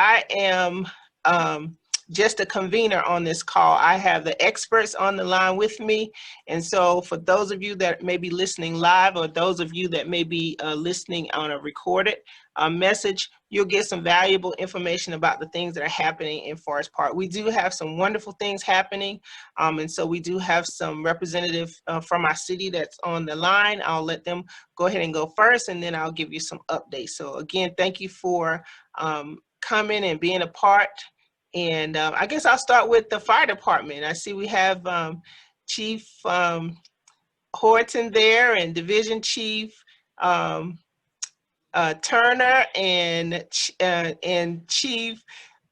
I am just a convener on this call. I have the experts on the line with me. And so for those of you that may be listening live, or those of you that may be listening on a recorded message, you'll get some valuable information about the things that are happening in Forest Park. We do have some wonderful things happening. And so we do have some representative from our city that's on the line. I'll let them go ahead and go first, and then I'll give you some updates. So again, thank you for coming and being a part. And I guess I'll start with the fire department. I see we have Chief Horton there, and Division Chief Turner, and Chief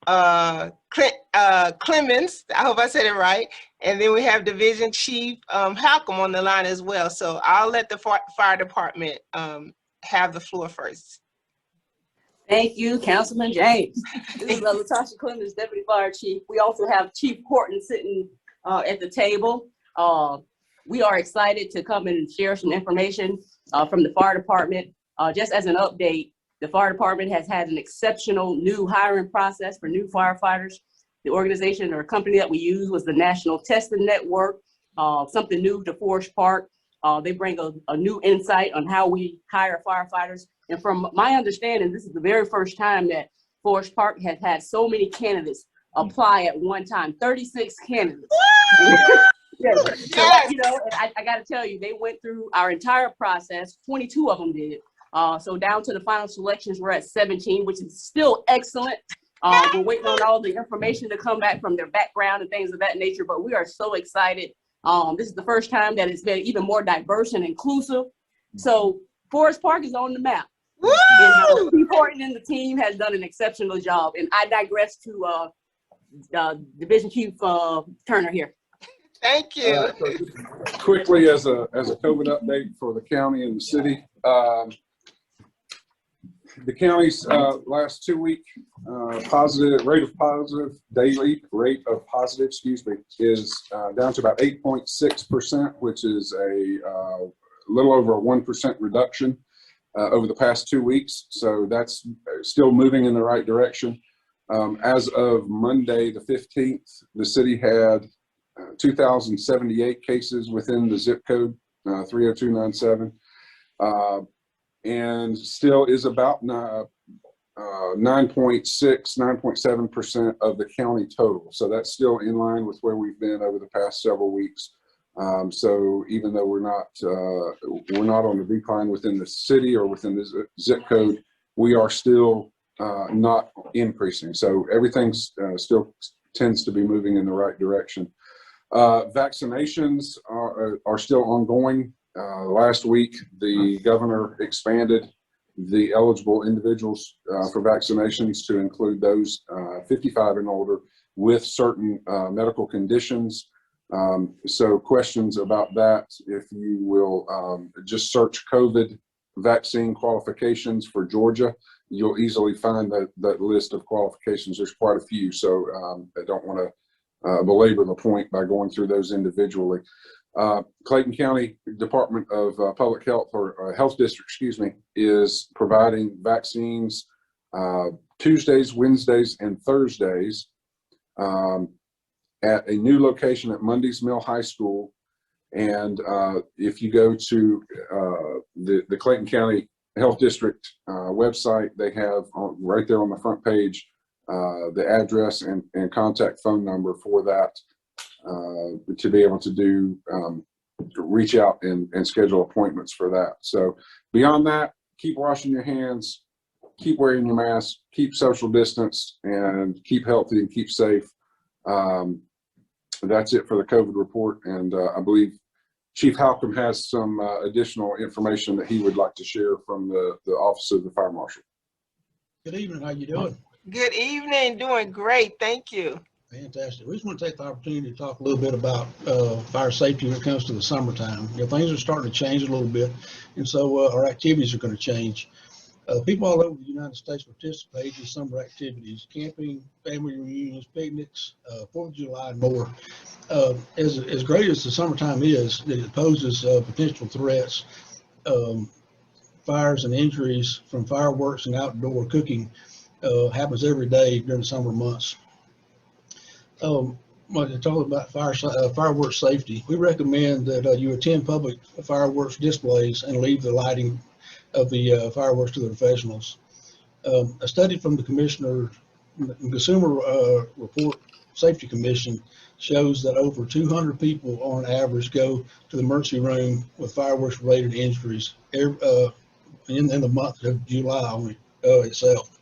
Clemens. I hope I said it right. And then we have Division Chief Halcom on the line as well. So I'll let the fire department have the floor first. Thank you, Councilman James. This is Latasha Clemens, Deputy Fire Chief. We also have Chief Horton sitting at the table. We are excited to come and share some information from the fire department. Just as an update, the fire department has had an exceptional new hiring process for new firefighters. The organization or company that we use was the National Testing Network, something new to Forest Park. They bring a new insight on how we hire firefighters. And from my understanding, this is the very first time that Forest Park has had so many candidates apply at one time, 36 candidates. Yes. So, you know, I got to tell you, they went through our entire process. 22 of them did. So down to the final selections, we're at 17, which is still excellent. We're waiting on all the information to come back from their background and things of that nature, but we are so excited. This is the first time that it's been even more diverse and inclusive. So Forest Park is on the map. And Chief Horton and the team has done an exceptional job. And I digress to Division Chief Turner here. Thank you. Quickly, as a COVID update for the county and the city, the county's last 2 week daily rate of positive, is down to about 8.6%, which is a little over a 1% reduction over the past 2 weeks. So that's still moving in the right direction. As of Monday, the 15th, the city had 2,078 cases within the zip code 30297, and still is about 9.7% of the county total. So that's still in line with where we've been over the past several weeks. So even though we're not on the decline within the city or within the zip code, we are still not increasing. So everything's still tends to be moving in the right direction. Vaccinations are still ongoing. Last week, the governor expanded the eligible individuals for vaccinations to include those 55 and older with certain medical conditions. So questions about that, if you will just search COVID vaccine qualifications for Georgia, you'll easily find that list of qualifications. There's quite a few, so I don't want to belabor the point by going through those individually. Clayton County Department of Public Health, or Health District, is providing vaccines Tuesdays, Wednesdays, and Thursdays at a new location at Mundy's Mill High School. And if you go to the Clayton County Health District website, they have right there on the front page the address and contact phone number for that, to be able to do reach out and schedule appointments for that. So beyond that, keep washing your hands, keep wearing your mask, keep social distance, and keep healthy and keep safe. That's it for the COVID report. And I believe Chief Halcom has some additional information that he would like to share from the Office of the Fire Marshal. Good evening. How you doing? Good evening. Doing great. Thank you. Fantastic. We just want to take the opportunity to talk a little bit about fire safety when it comes to the summertime. You know, things are starting to change a little bit, and so our activities are going to change. People all over the United States participate in summer activities: camping, family reunions, picnics, 4th of July, and more. As great as the summertime is, it poses potential threats, fires and injuries from fireworks and outdoor cooking. happens every day during the summer months. When you talk about fireworks safety, we recommend that you attend public fireworks displays and leave the lighting of the fireworks to the professionals. A study from the Consumer Report Safety Commission shows that over 200 people on average go to the emergency room with fireworks related injuries in the month of July only itself.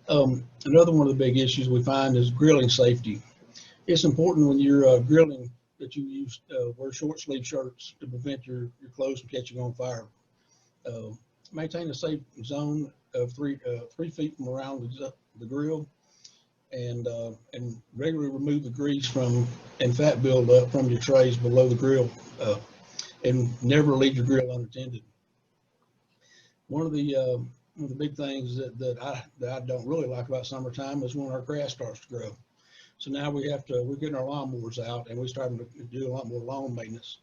Another one of the big issues we find is grilling safety. It's important when you're grilling that you wear short sleeve shirts to prevent your clothes from catching on fire. Maintain a safe zone of 3 feet from around the grill, and regularly remove the grease and fat buildup from your trays below the grill, and never leave your grill unattended. One of the big things that I don't really like about summertime is when our grass starts to grow. So now we're getting our lawnmowers out and we're starting to do a lot more lawn maintenance.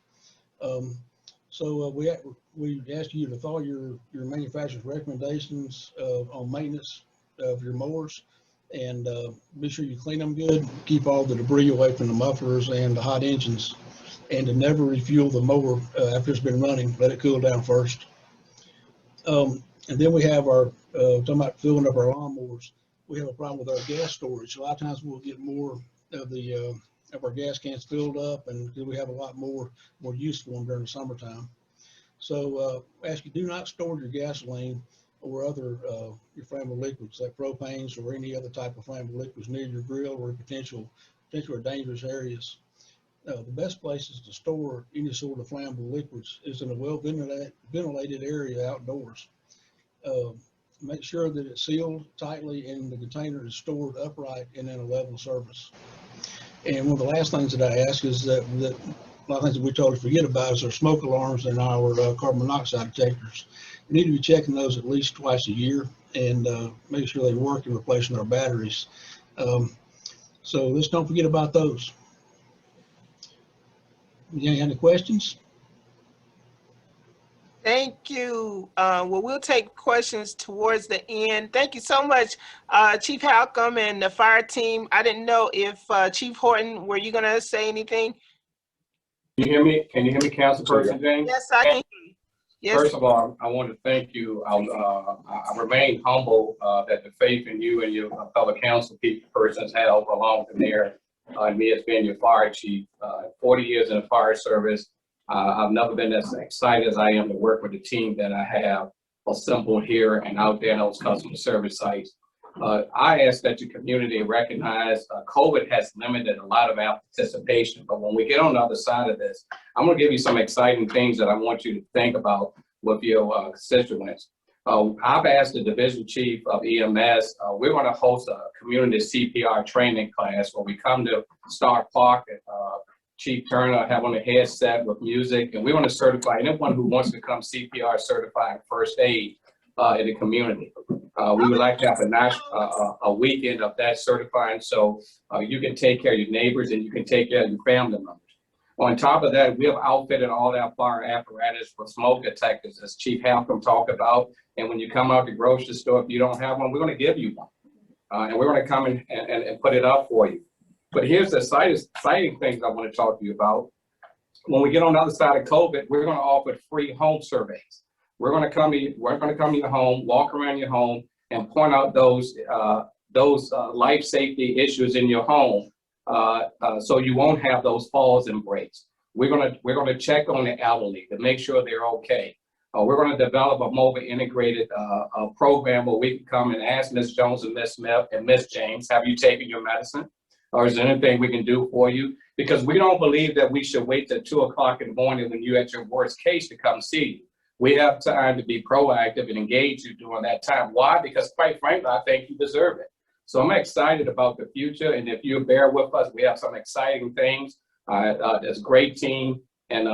So we ask you to follow your manufacturer's recommendations on maintenance of your mowers, and be sure you clean them good, keep all the debris away from the mufflers and the hot engines, and to never refuel the mower after it's been running. Let it cool down first. And then we have talking about filling up our lawnmowers, we have a problem with our gas storage. A lot of times we'll get more of our gas cans filled up, and we have a lot more use for them during the summertime. So ask you, do not store your gasoline or other your flammable liquids like propanes or any other type of flammable liquids near your grill or potential or dangerous areas. The best places to store any sort of flammable liquids is in a well ventilated area outdoors. Make sure that it's sealed tightly and the container is stored upright and in a level surface. And one of the last things that I ask is that a lot of things that we totally forget about is our smoke alarms and our carbon monoxide detectors. We need to be checking those at least twice a year and make sure they work and replacing our batteries. So let's don't forget about those. Any questions? Thank you. Well, we'll take questions towards the end. Thank you so much, Chief Halcomb and the fire team. I didn't know if Chief Horton, were you going to say anything? Can you hear me? Can you hear me, Councilperson James? Yes, I can. Yes. First of all, I want to thank you. I remain humble that the faith in you and your fellow council persons have along with Mayor and me as being your fire chief. 40 years in the fire service. I've never been as excited as I am to work with the team that I have assembled here and out there in those customer service sites. I ask that your community recognize COVID has limited a lot of our participation, but when we get on the other side of this, I'm going to give you some exciting things that I want you to think about with your constituents. I've asked the division chief of EMS, we're going to host a community CPR training class where we come to Stark Park and Chief Turner have on a headset with music, and we want to certify anyone who wants to become CPR certified first aid in the community. We would like to have a weekend of that certifying, so you can take care of your neighbors and you can take care of your family members. On top of that, we have outfitted all our fire apparatus with smoke detectors, as Chief Halcomb talked about. And when you come out the grocery store, if you don't have one, we're going to give you one, and we're going to come and put it up for you. But here's the exciting things I want to talk to you about. When we get on the other side of COVID, we're going to offer free home surveys. We're going to come to your home, walk around your home, and point out those life safety issues in your home, so you won't have those falls and breaks. We're going to check on the elderly to make sure they're okay. We're going to develop a mobile integrated program where we can come and ask Ms. Jones and Ms. Smith and Ms. James, have you taken your medicine? Or is there anything we can do for you? Because we don't believe that we should wait till 2 o'clock in the morning when you're at your worst case to come see you. We have time to be proactive and engage you during that time. Why? Because quite frankly, I think you deserve it. So I'm excited about the future. And if you bear with us, we have some exciting things. It's a great team, and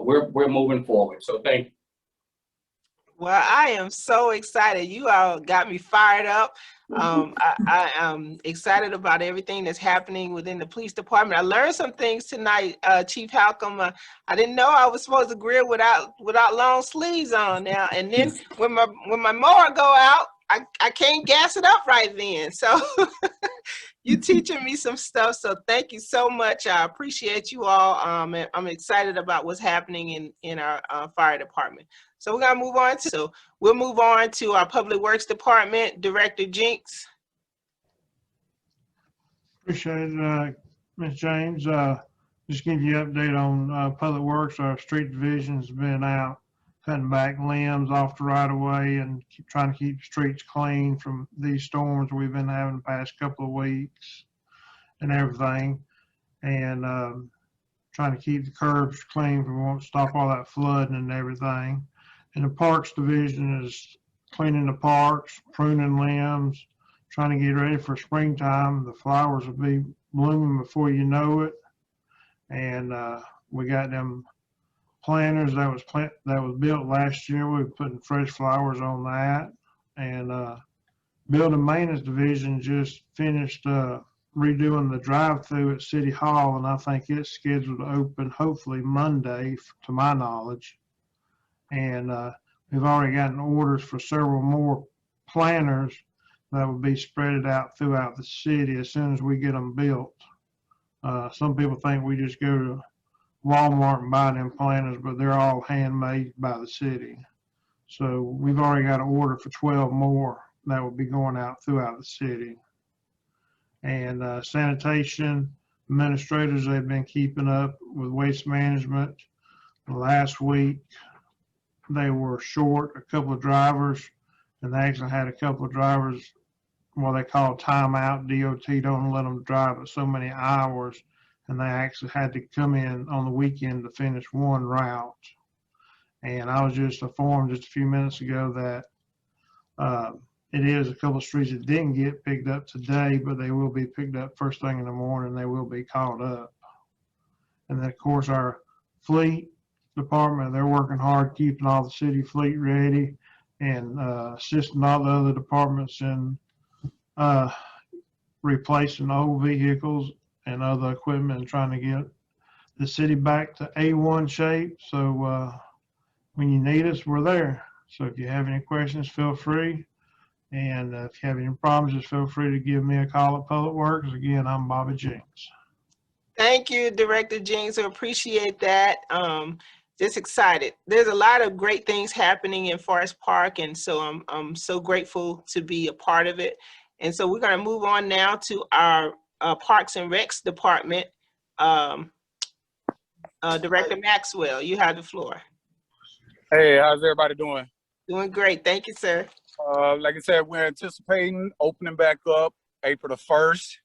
we're moving forward. So thank you. Well, I am so excited. You all got me fired up. I am excited about everything that's happening within the police department. I learned some things tonight, Chief Halcomb. I didn't know I was supposed to grill without long sleeves on now. And then when my mower go out, I can't gas it up right then. So you teaching me some stuff. So thank you so much. I appreciate you all. And I'm excited about what's happening in our fire department. So we're gonna move on we'll move on to our Public Works Department, Director Jinks. Appreciate it, Ms. James. Just give you an update on Public Works. Our street division's been out cutting back limbs off the right of way and trying to keep the streets clean from these storms we've been having the past couple of weeks and everything. And trying to keep the curbs clean for won't stop all that flooding and everything. And the Parks division is cleaning the parks, pruning limbs, trying to get ready for springtime. The flowers will be blooming before you know it. And we got them planters that was built last year. We're putting fresh flowers on that. And building maintenance division just finished redoing the drive-through at City Hall, and I think it's scheduled to open hopefully Monday, to my knowledge. And we've already gotten orders for several more planters that will be spread out throughout the city as soon as we get them built. Some people think we just go to Walmart and buy them planters, but they're all handmade by the city. So we've already got an order for 12 more that will be going out throughout the city. And sanitation administrators, they've been keeping up with waste management. Last week, they were short a couple of drivers, and they actually had a couple of drivers, what they call timeout. DOT don't let them drive at so many hours, and they actually had to come in on the weekend to finish one route. And I was just informed just a few minutes ago that it is a couple of streets that didn't get picked up today, but they will be picked up first thing in the morning. They will be caught up. And then, of course, our fleet department, they're working hard keeping all the city fleet ready and assisting all the other departments in replacing old vehicles and other equipment and trying to get the city back to A1 shape. So when you need us, we're there. So if you have any questions, feel free. And if you have any problems, just feel free to give me a call at Public Works. Again, I'm Bobby Jinks. Thank you, Director Jinks. I appreciate that. Just excited. There's a lot of great things happening in Forest Park, and so I'm so grateful to be a part of it. And so we're going to move on now to our Parks and Recs Department. Director Maxwell, you have the floor. Hey, how's everybody doing? Doing great. Thank you, sir. Like I said, we're anticipating opening back up April the 1st.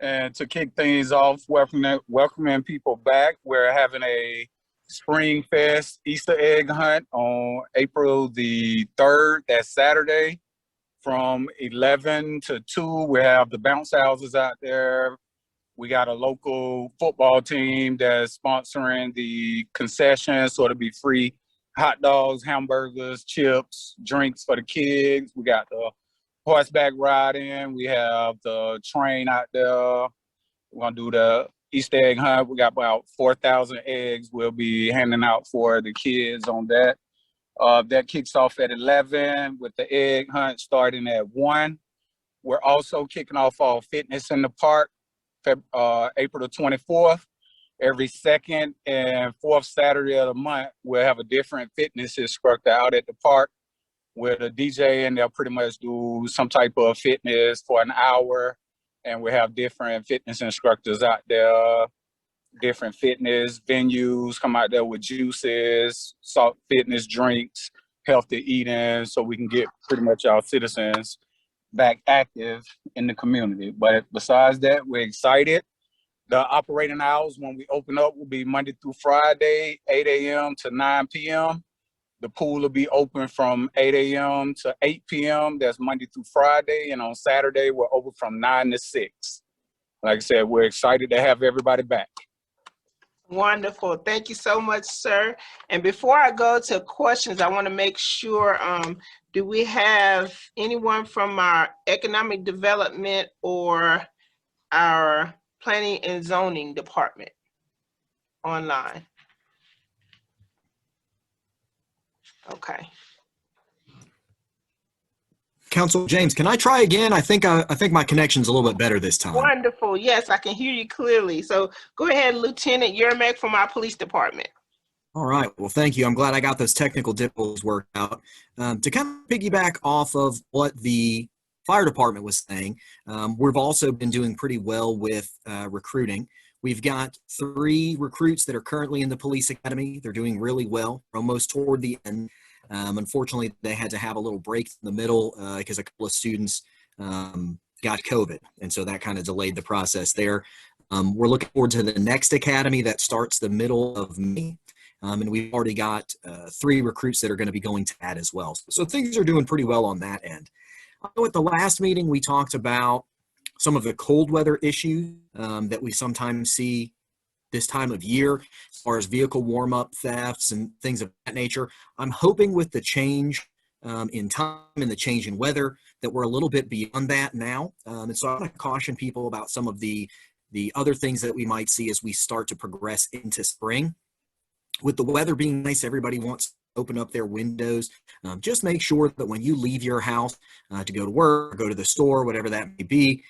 And to kick things off, welcoming people back, we're having a Spring Fest Easter egg hunt on April the 3rd. That's Saturday from 11 to 2. We have the bounce houses out there. We got a local football team that's sponsoring the concessions, so it'll be free hot dogs, hamburgers, chips, drinks for the kids. We got the horseback riding. We have the train out there. We're gonna do the Easter egg hunt. We got about 4,000 eggs we'll be handing out for the kids on that. That kicks off at 11 with the egg hunt starting at 1. We're also kicking off our fitness in the park, April the 24th. Every second and fourth Saturday of the month, we'll have a different fitness instructor out at the park with a DJ, and they'll pretty much do some type of fitness for an hour. And we have different fitness instructors out there, different fitness venues come out there with juices, salt fitness drinks, healthy eating, so we can get pretty much our citizens back active in the community. But besides that, we're excited. The operating hours when we open up will be Monday through Friday, 8 a.m. to 9 p.m. The pool will be open from 8 a.m. to 8 p.m. That's Monday through Friday. And on Saturday, we're open from 9 to 6. Like I said, we're excited to have everybody back. Wonderful. Thank you so much, sir. And before I go to questions, I want to make sure, do we have anyone from our economic development or our planning and zoning department online? Okay. Council James, can I try again? I think my connection's a little bit better this time. Wonderful. Yes, I can hear you clearly. So go ahead, Lieutenant Yermak from our police department. All right. Well, thank you. I'm glad I got those technical difficulties worked out. To kind of piggyback off of what the fire department was saying, we've also been doing pretty well with recruiting. We've got 3 recruits that are currently in the police academy. They're doing really well, almost toward the end. Unfortunately, they had to have a little break in the middle because a couple of students got COVID, and so that kind of delayed the process there. We're looking forward to the next academy that starts the middle of May, and we've already got 3 recruits that are going to be going to that as well. So things are doing pretty well on that end. I know at the last meeting we talked about some of the cold weather issues that we sometimes see this time of year, as far as vehicle warm-up thefts and things of that nature. I'm hoping with the change in time and the change in weather that we're a little bit beyond that now. And so I want to caution people about some of the other things that we might see as we start to progress into spring. With the weather being nice, everybody wants to open up their windows. Just make sure that when you leave your house to go to work or go to the store, whatever that may be,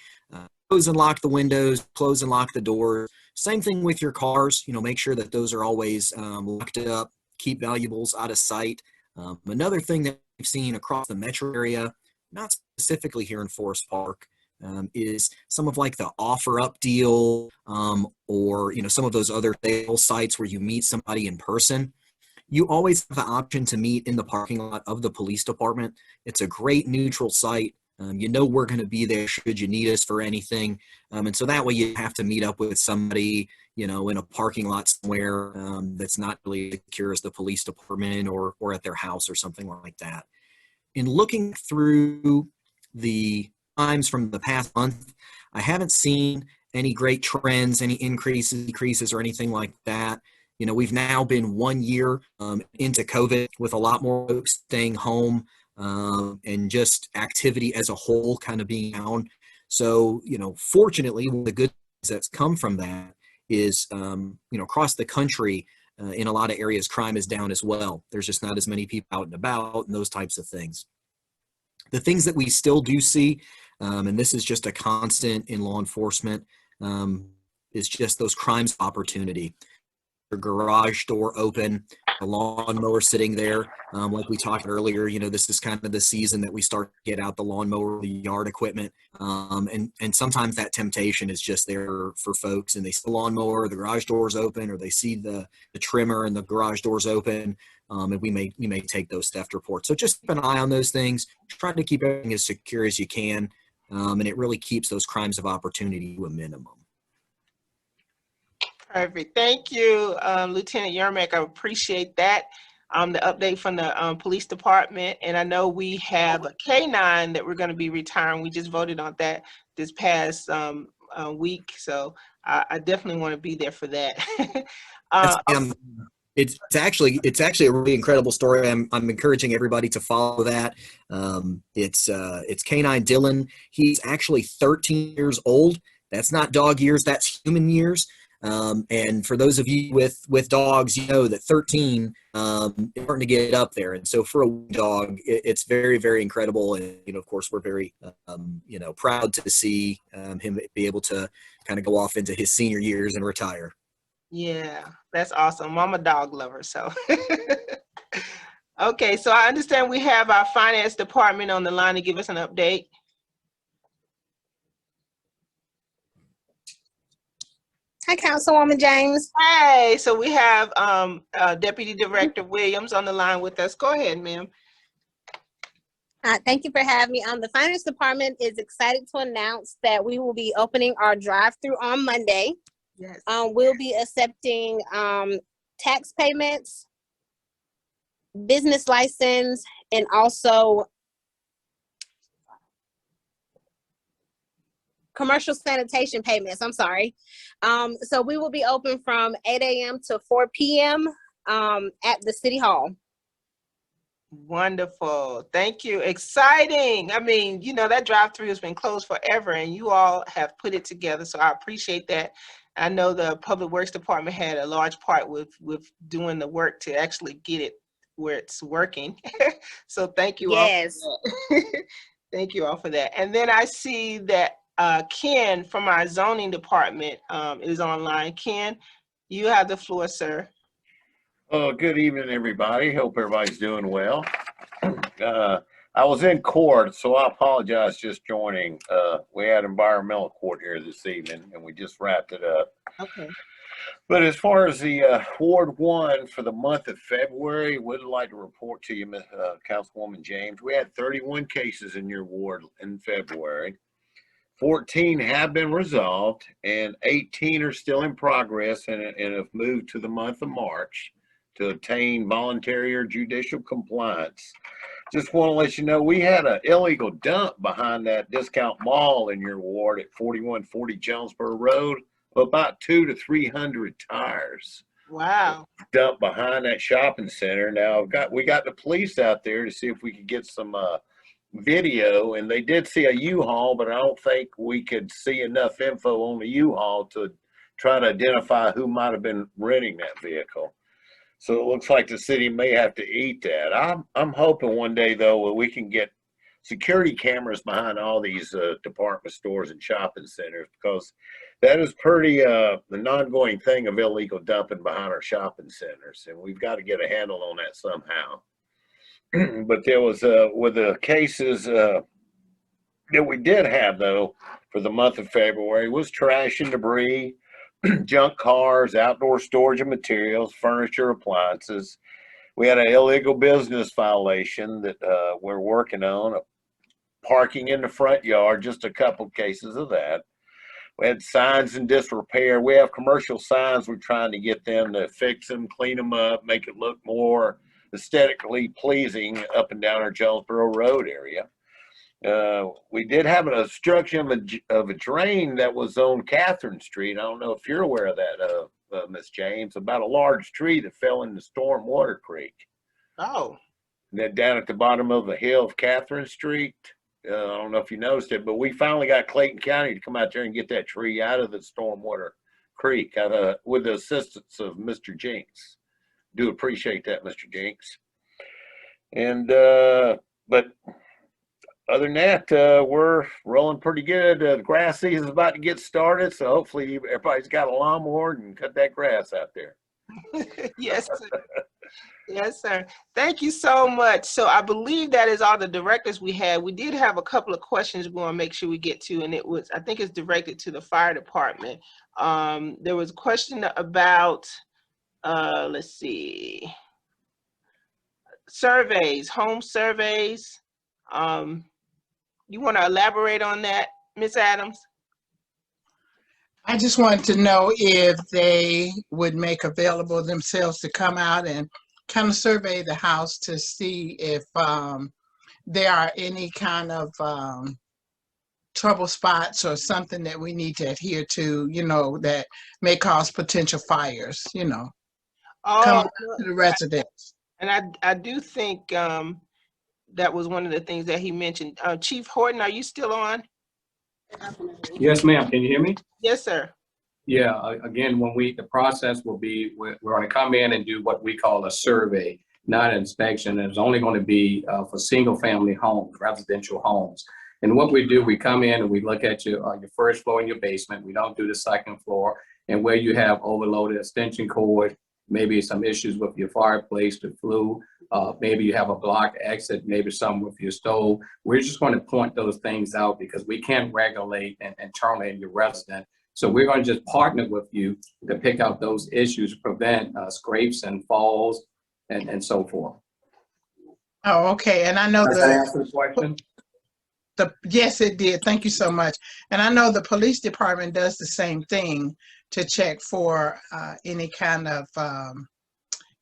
close and lock the windows, close and lock the doors. Same thing with your cars. Make sure that those are always locked up, keep valuables out of sight. Another thing that we've seen across the metro area, not specifically here in Forest Park, is some of like the offer up deal or some of those other sales sites where you meet somebody in person. You always have the option to meet in the parking lot of the police department. It's a great neutral site. We're going to be there should you need us for anything. And so that way you have to meet up with somebody, in a parking lot somewhere that's not really secure as the police department or at their house or something like that. In looking through the times from the past month, I haven't seen any great trends, any increases, decreases, or anything like that. We've now been 1 year into COVID with a lot more folks staying home and just activity as a whole kind of being down. So, fortunately, one of the good things that's come from that is, across the country, in a lot of areas, crime is down as well. There's just not as many people out and about and those types of things. The things that we still do see, and this is just a constant in law enforcement, is just those crimes of opportunity. Your garage door open, a lawnmower sitting there. Like we talked earlier, this is kind of the season that we start to get out the lawnmower, the yard equipment. And sometimes that temptation is just there for folks, and they see the lawnmower, the garage doors open, or they see the trimmer and the garage doors open. And we may take those theft reports. So just keep an eye on those things. Try to keep everything as secure as you can. And it really keeps those crimes of opportunity to a minimum. Perfect. Thank you, Lieutenant Yermak. I appreciate that. The update from the police department. And I know we have a K-9 that we're going to be retiring. We just voted on that this past week. So I definitely want to be there for that. It's actually a really incredible story. I'm encouraging everybody to follow that. It's K9 Dylan. He's actually 13 years old. That's not dog years, that's human years. And for those of you with dogs, that 13 is starting to get up there. And so for a dog, it's very, very incredible. And, of course, we're very, proud to see him be able to kind of go off into his senior years and retire. Yeah, that's awesome. I'm a dog lover, so. Okay, so I understand we have our finance department on the line to give us an update. Hi, Councilwoman James. Hey, so we have Deputy Director Williams on the line with us. Go ahead, ma'am. Thank you for having me. The finance department is excited to announce that we will be opening our drive-through on Monday. Yes. We'll be accepting tax payments, business license, and also commercial sanitation payments. I'm sorry. So we will be open from 8 a.m. to 4 p.m. At the City Hall. Wonderful. Thank you. Exciting. I mean, that drive-through has been closed forever and you all have put it together. So I appreciate that. I know the Public Works Department had a large part with doing the work to actually get it where it's working. So thank you yes. all for that. Thank you all for that. And then I see that Ken from our zoning department is online. Ken, you have the floor, sir. Oh, good evening, everybody. Hope everybody's doing well. I was in court, so I apologize just joining. We had environmental court here this evening, and we just wrapped it up. Okay. But as far as the Ward 1 for the month of February, would like to report to you, Councilwoman James, we had 31 cases in your ward in February. 14 have been resolved, and 18 are still in progress and have moved to the month of March to obtain voluntary or judicial compliance. Just want to let you know, we had an illegal dump behind that discount mall in your ward at 4140 Jonesboro Road, about 200 to 300 tires. Wow. Dumped behind that shopping center. Now we got the police out there to see if we could get some video, and they did see a U-Haul, but I don't think we could see enough info on the U-Haul to try to identify who might have been renting that vehicle. So it looks like the city may have to eat that. I'm hoping one day, though, that we can get security cameras behind all these department stores and shopping centers, because that is pretty an ongoing thing of illegal dumping behind our shopping centers, and we've got to get a handle on that somehow. But there was with the cases that we did have, though, for the month of February was trash and debris, junk cars, outdoor storage of materials, furniture, appliances. We had an illegal business violation that we're working on, parking in the front yard, just a couple cases of that. We had signs in disrepair. We have commercial signs. We're trying to get them to fix them, clean them up, make it look more aesthetically pleasing up and down our Jonesboro Road area. We did have an obstruction of a drain that was on Catherine Street. I don't know if you're aware of that, Ms. James, about a large tree that fell into Storm Water Creek. Oh. That down at the bottom of the hill of Catherine Street. I don't know if you noticed it, but we finally got Clayton County to come out there and get that tree out of the Stormwater Creek with the assistance of Mr. Jinks. Do appreciate that, Mr. Jinks. And, but other than that, we're rolling pretty good. The grass season is about to get started, so hopefully everybody's got a lawnmower and cut that grass out there. Yes, sir. Yes, sir. Thank you so much. So I believe that is all the directors we had. We did have a couple of questions we want to make sure we get to, and I think it's directed to the fire department. There was a question about, let's see, surveys, home surveys. You want to elaborate on that, Ms. Adams? I just wanted to know if they would make available themselves to come out and kind of survey the house to see if there are any kind of trouble spots or something that we need to adhere to, that may cause potential fires, come Oh, to the residents. and I do think that was one of the things that he mentioned. Chief Horton, are you still on? Yes, ma'am. Can you hear me? Yes, sir. Yeah, again, the process will be, we're going to come in and do what we call a survey, not an inspection. It's only going to be for single family homes, residential homes. And what we do, we come in and we look at your first floor and your basement. We don't do the second floor. And where you have overloaded extension cord, maybe some issues with your fireplace, the flue, maybe you have a blocked exit, maybe some with your stove. We're just going to point those things out because we can't regulate and terminate your resident. So we're going to just partner with you to pick out those issues, prevent scrapes and falls and so forth. Oh, okay. And I know Does that answer the question? Yes, it did. Thank you so much. And I know the police department does the same thing to check for any kind of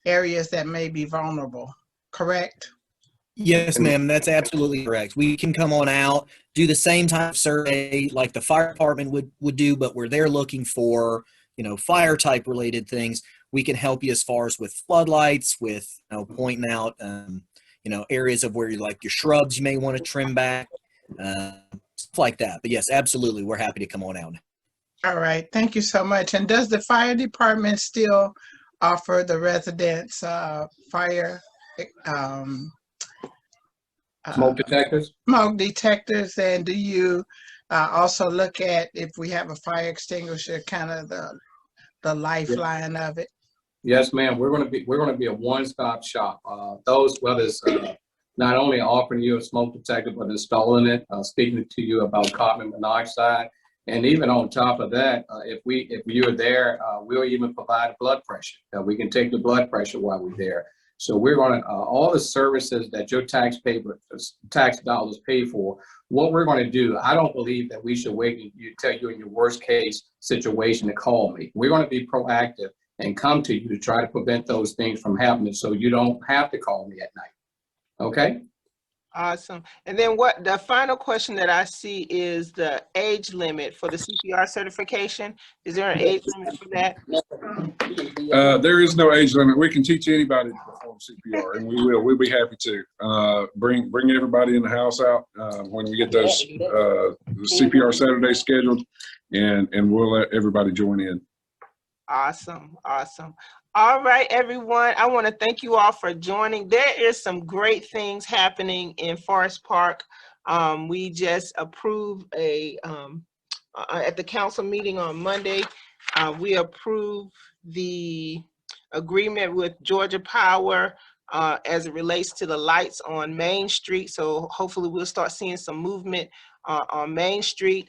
areas that may be vulnerable, correct? Yes, ma'am, that's absolutely correct. We can come on out, do the same type of survey like the fire department would do, but where they're looking for, fire type related things. We can help you as far as with floodlights, with, pointing out, areas of where you like your shrubs you may want to trim back, stuff like that. But yes, absolutely, we're happy to come on out. All right, thank you so much. And does the fire department still offer the residents fire Smoke detectors? smoke detectors? And do you also look at if we have a fire extinguisher, kind of the lifeline of it? Yes, ma'am. We're going to be a one-stop shop. Those, whether it's not only offering you a smoke detector, but installing it, speaking to you about carbon monoxide, and even on top of that, if you're there, we'll even provide blood pressure. We can take the blood pressure while we're there. So we're going to all the services that your tax dollars pay for. What we're going to do, I don't believe that we should wait and tell you in your worst case situation to call me. We're going to be proactive and come to you to try to prevent those things from happening, so you don't have to call me at night. Okay? Awesome. And then what the final question that I see is the age limit for the CPR certification. Is there an age limit for that? There is no age limit. We can teach anybody to perform CPR, and we will. We'll be happy to bring everybody in the house out when we get those CPR Saturdays scheduled, and we'll let everybody join in. Awesome. Awesome. All right, everyone. I want to thank you all for joining. There is some great things happening in Forest Park. We just approved at the council meeting on Monday, we approved the agreement with Georgia Power as it relates to the lights on Main Street. So hopefully we'll start seeing some movement on Main Street.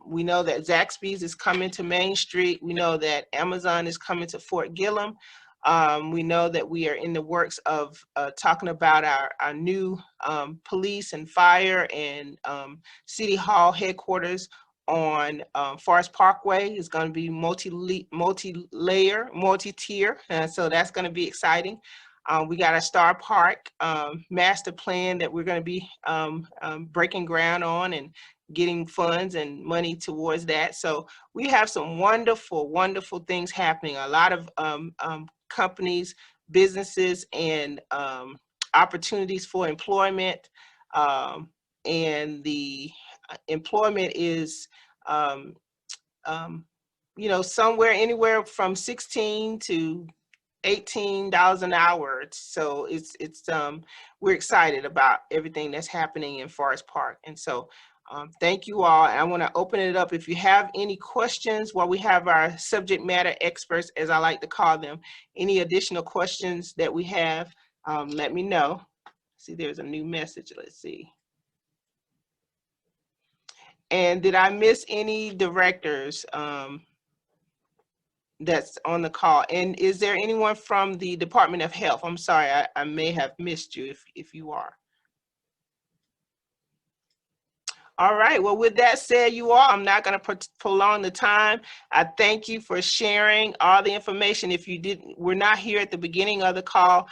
We know that Zaxby's is coming to Main Street. We know that Amazon is coming to Fort Gillum. We know that we are in the works of talking about our new police and fire and city hall headquarters on Forest Parkway. Is going to be multi-layer, multi-tier, and so that's going to be exciting. We got a Star Park master plan that we're going to be breaking ground on and getting funds and money towards that. So we have some wonderful, wonderful things happening. A lot of companies, businesses, and opportunities for employment. And the employment is, somewhere anywhere from 16 to $18 an hour. So we're excited about everything that's happening in Forest Park. And so thank you all. I want to open it up. If you have any questions while we have our subject matter experts, as I like to call them, any additional questions that we have, let me know. See, there's a new message. Let's see. And did I miss any directors that's on the call? And is there anyone from the Department of Health? I'm sorry, I may have missed you if you are. All right, well, with that said, you all, I'm not going to prolong the time. I thank you for sharing all the information. If you were not here at the beginning of the call,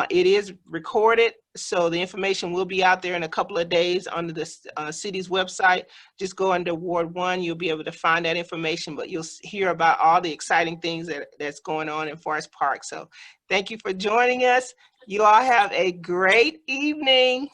it is recorded, so the information will be out there in a couple of days under the city's website. Just go under Ward 1, you'll be able to find that information, but you'll hear about all the exciting things that's going on in Forest Park. So thank you for joining us. You all have a great evening.